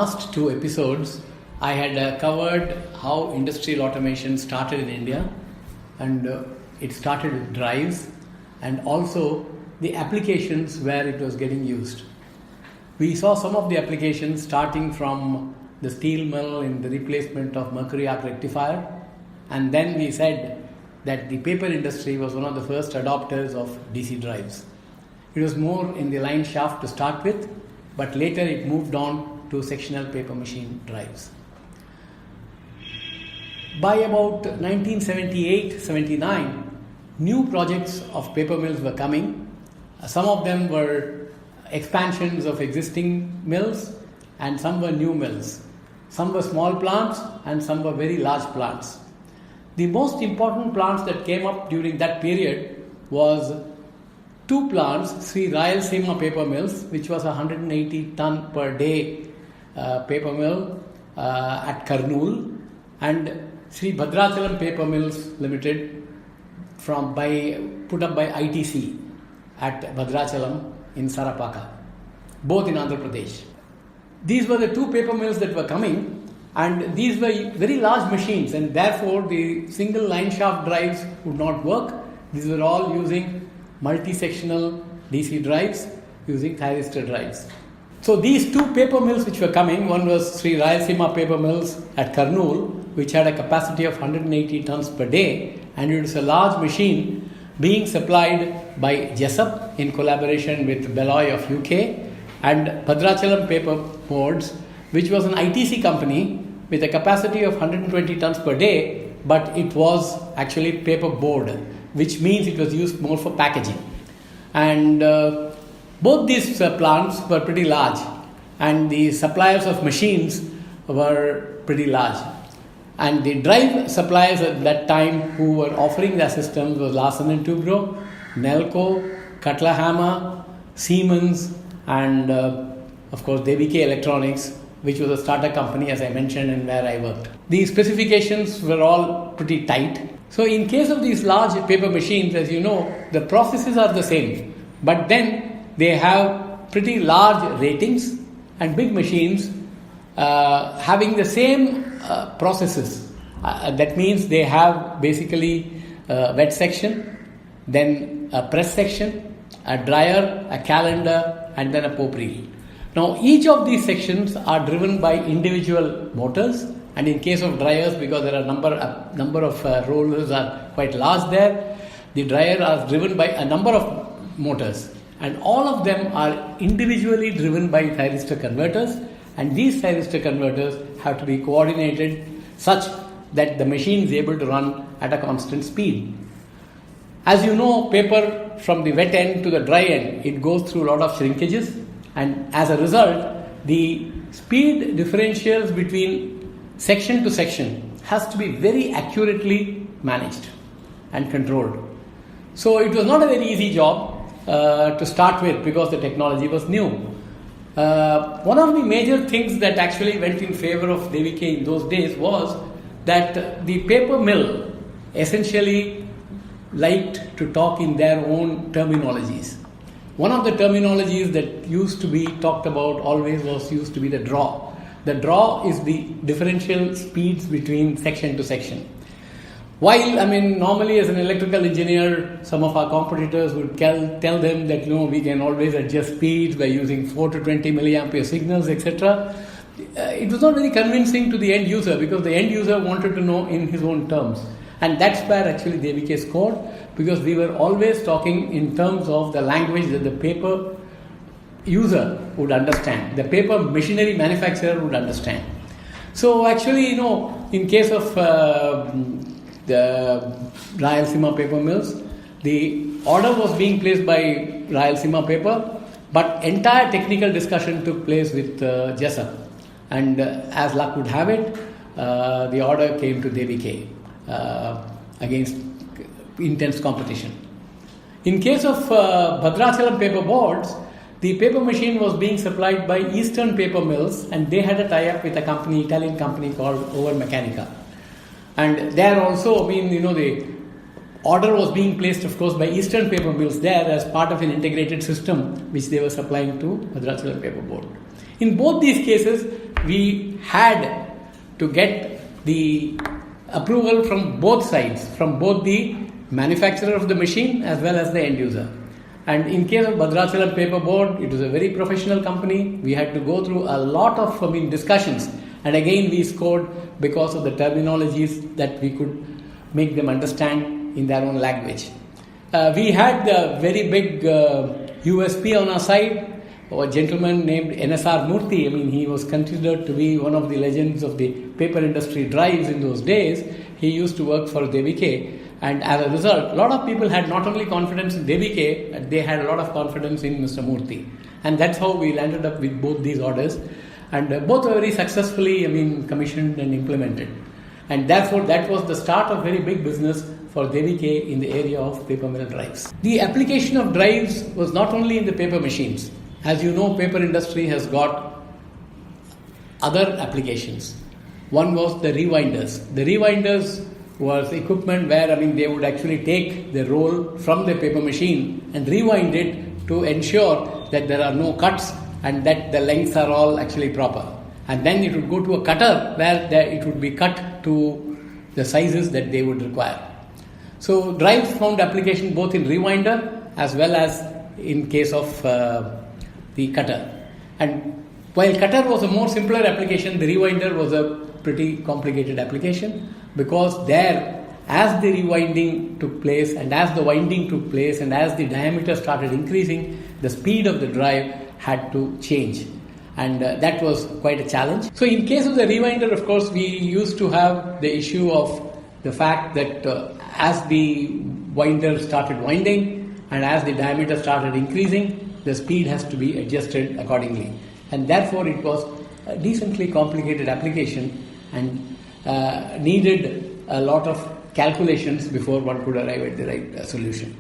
last two episodes, I had covered how industrial automation started in India, and it started with drives and also the applications where it was getting used. We saw some of the applications starting from the steel mill in the replacement of mercury arc rectifier, and then we said that the paper industry was one of the first adopters of DC drives. It was more in the line shaft to start with, but later it moved on to sectional paper machine drives. By about 1978-79, new projects of paper mills were coming. Some of them were expansions of existing mills, and some were new mills. Some were small plants and some were very large plants. The most important plants that came up during that period was two plants, Sri Rayalaseema paper mills, which was a 180 ton per day paper mill at Kurnool, and Sri Bhadrachalam Paper Mills Limited put up by ITC at Bhadrachalam in Sarapaka, both in Andhra Pradesh. These were the two paper mills that were coming, and these were very large machines, and therefore the single line shaft drives would not work. These were all using multi-sectional DC drives using thyristor drives. So these two paper mills which were coming, one was Sri Rayalaseema Paper Mills at Kurnool, which had a capacity of 180 tons per day, and it was a large machine being supplied by Jessup in collaboration with Belloy of UK, and Bhadrachalam Paper Boards, which was an ITC company with a capacity of 120 tons per day, but it was actually paper board, which means it was used more for packaging. And both these plants were pretty large, and the suppliers of machines were pretty large. And the drive suppliers at that time who were offering their systems was Larsen & Toubro, Nelco, Cutler Hammer, Siemens, and of course DBK Electronics, which was a starter company, as I mentioned, and where I worked. The specifications were all pretty tight. So in case of these large paper machines, as you know, the processes are the same, but then they have pretty large ratings, and big machines having the same processes. That means they have basically a wet section, then a press section, a dryer, a calendar, and then a pope reel. Now each of these sections are driven by individual motors, and in case of dryers, because there are a number of rollers are quite large there, the dryer are driven by a number of motors, and all of them are individually driven by thyristor converters, and these thyristor converters have to be coordinated such that the machine is able to run at a constant speed. As you know, paper from the wet end to the dry end, it goes through a lot of shrinkages, and as a result, the speed differentials between section to section has to be very accurately managed and controlled. So it was not a very easy job to start with, because the technology was new. One of the major things that actually went in favor of DVK in those days was that the paper mill essentially liked to talk in their own terminologies. One of the terminologies that used to be talked about always used to be the draw. The draw is the differential speeds between section to section. While, normally as an electrical engineer, some of our competitors would tell them that, we can always adjust speeds by using 4 to 20 milliampere signals, etc. It was not very convincing to the end user, because the end user wanted to know in his own terms. And that's where actually DVK scored, because we were always talking in terms of the language that the paper user would understand, the paper machinery manufacturer would understand. So actually, in case of the Rayalaseema paper mills, the order was being placed by Rayalaseema Paper, but entire technical discussion took place with Jessup, and as luck would have it, the order came to DVK against intense competition. In case of Bhadrachalam paper boards, the paper machine was being supplied by Eastern Paper Mills, and they had a tie-up with a company, Italian company called Over Mechanica. And there also, the order was being placed, of course, by Eastern Paper Mills there as part of an integrated system which they were supplying to Bhadrachalam Paper Board. In both these cases, we had to get the approval from both sides, from both the manufacturer of the machine as well as the end user. And in case of Bhadrachalam Paper Board, it was a very professional company. We had to go through a lot of discussions, and again we scored because of the terminologies that we could make them understand in their own language. We had a very big USP on our side. A gentleman named NSR Murthy, he was considered to be one of the legends of the paper industry drives in those days. He used to work for DBK, and as a result, a lot of people had not only confidence in DBK, they had a lot of confidence in Mr. Murthy. And that's how we landed up with both these orders. And both were very successfully, commissioned and implemented. And therefore, that was the start of very big business for DBK in the area of paper mill drives. The application of drives was not only in the paper machines. As you know, paper industry has got other applications. One was the rewinders. The rewinders was equipment where they would actually take the roll from the paper machine and rewind it to ensure that there are no cuts and that the lengths are all actually proper. And then it would go to a cutter where it would be cut to the sizes that they would require. So drives found application both in rewinder as well as in case of the cutter. And while cutter was a more simpler application, the rewinder was a pretty complicated application, because there, as the rewinding took place and as the winding took place and as the diameter started increasing, the speed of the drive had to change. And that was quite a challenge. So in case of the rewinder, of course, we used to have the issue of the fact that as the winder started winding and as the diameter started increasing, the speed has to be adjusted accordingly. And therefore, it was a decently complicated application and needed a lot of calculations before one could arrive at the right solution.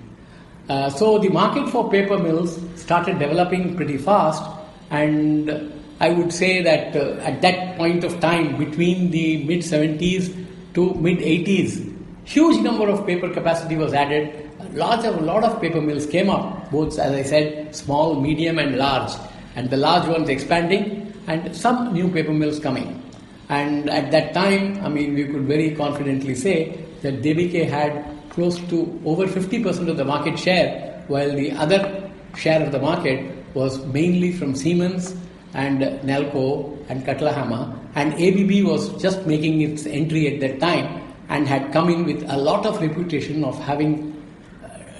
So the market for paper mills started developing pretty fast, and I would say that at that point of time, between the mid-70s to mid-80s, huge number of paper capacity was added. A lot of paper mills came up, both, as I said, small, medium and large, and the large ones expanding and some new paper mills coming. And at that time, we could very confidently say that DBK had close to over 50% of the market share, while the other share of the market was mainly from Siemens and Nalco and Katlahama, and ABB was just making its entry at that time and had come in with a lot of reputation of having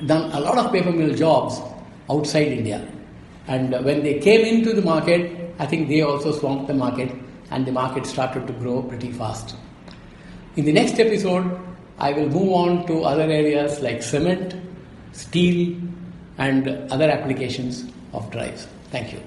done a lot of paper mill jobs outside India. And when they came into the market, I think they also swamped the market, and the market started to grow pretty fast. In the next episode, I will move on to other areas like cement, steel, and other applications of drives. Thank you.